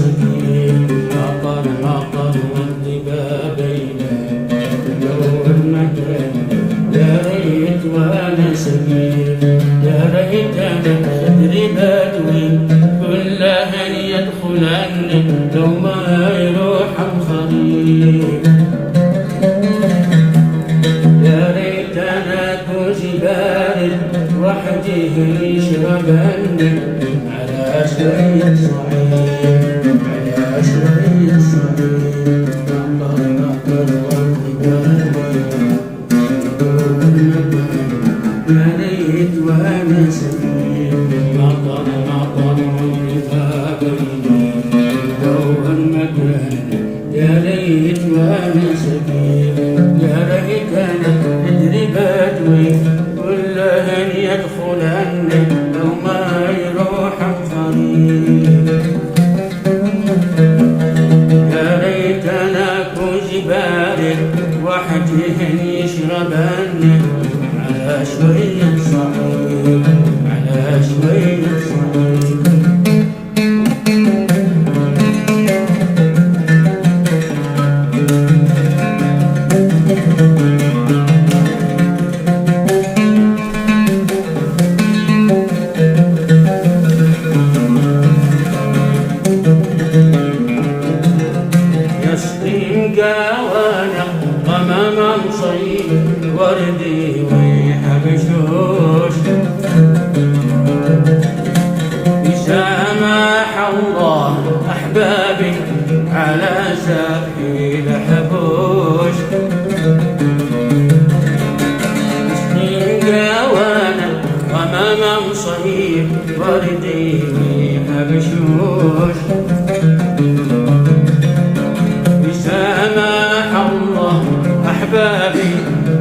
سقيم مطر مطر والضبابين لو المكان يا ريت وانا سقيم يا ريت انا ادري بدوي كلها يدخلن لو ما يروح الخريف يا ريت انا كوزي بارد وحدي يشربن على شوية صعيد على شوية صعيد مطر مطر والضبابين يا ريت وانا سقيم مطر مطر والضبابين لو المكان يا ريت وانا سقيم يا ريت انا ادري بدوي كلهن يدخلن لو ما يروح الخريف يا ريت انا كوزي بارد وحدهن يشربن على شوية صعيد على شوية صعيد قوانا غماما صيد وردي ويحبشوش يسامح الله أحبابي على سبحي لحبوش قوانا غماما صيد وردي ويحبشوش سامح الله أحبابي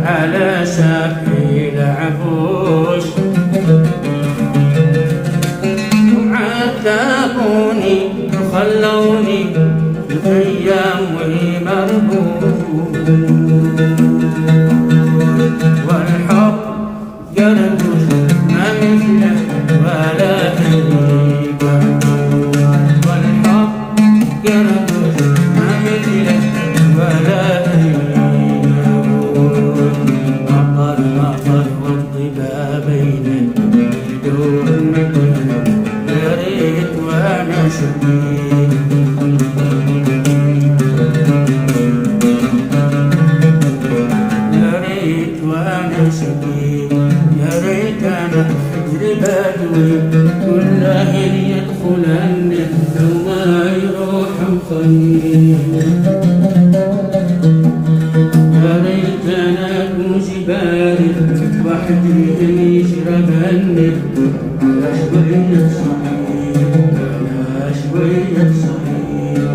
على سبحي لعبوش عذبوني وخلوني الأيام ومربوط والحب قربوش ما مثله ولا تليق والحب قربوش ولا مطر مطر والضبابين بدون مكان يا ريت وانا سقيم يا ريت وانا سقيم يا ريت انا ادري بدوي كلهن يدخلن لو ما يروح الخريف يا ريت انا كوزي بارد وحدي يشربن على شوية صعيد على شوية صعيد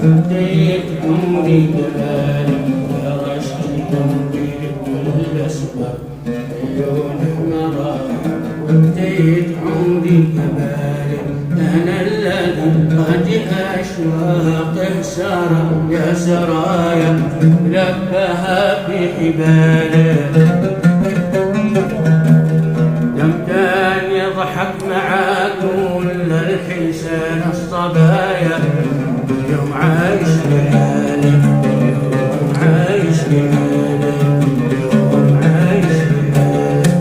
فديت عمري جلالك يا رشدي تنبي كل أسباب عيونك مرارك وفديت عمري جمالك أنا الذي قد أشواقه سارة يا سرايا لفها في حبالك لم كان يضحك مع كل الحسان الصبايا يوم عايش بحالك يوم عايش بحالك يوم عايش بحالك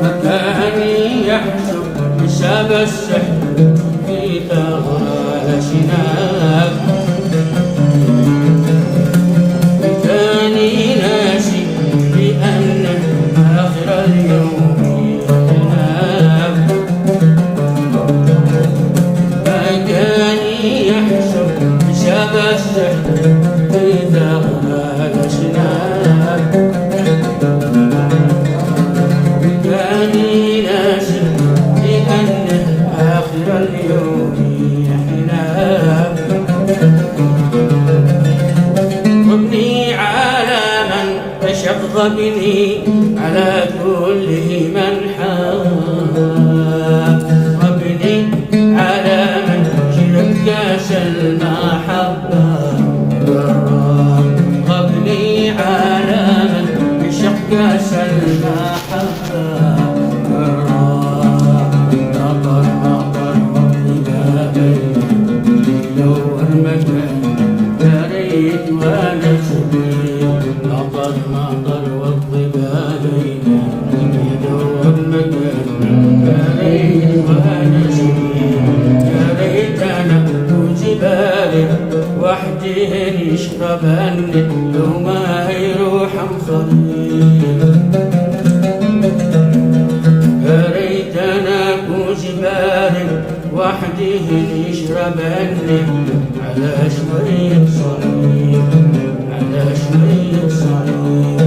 مكاني يحسب حساب السحر في ثغرى شناك مكاني ناسي بأنه آخر اليوم يغناك مكاني يحسب حساب السحر في ثغرى شناك مكاني ناسي بأنه آخر آخر اليوم يحلى وابني على من تشغبني على كل من حاب وابني على من شرب كاس المحبة وابني على من يشق كاس المحبة مطر مطر وابني لو المكان يا ريت وانا سبيل مطر مطر والضبابين يدور مكان يا ريت وانا سبيل يا ريت انا وجبالي وحدي يشربن لو ما يروح مخليل يا ريت انا وجبالي وحدي يشربن على شوية صليب على شوية صليب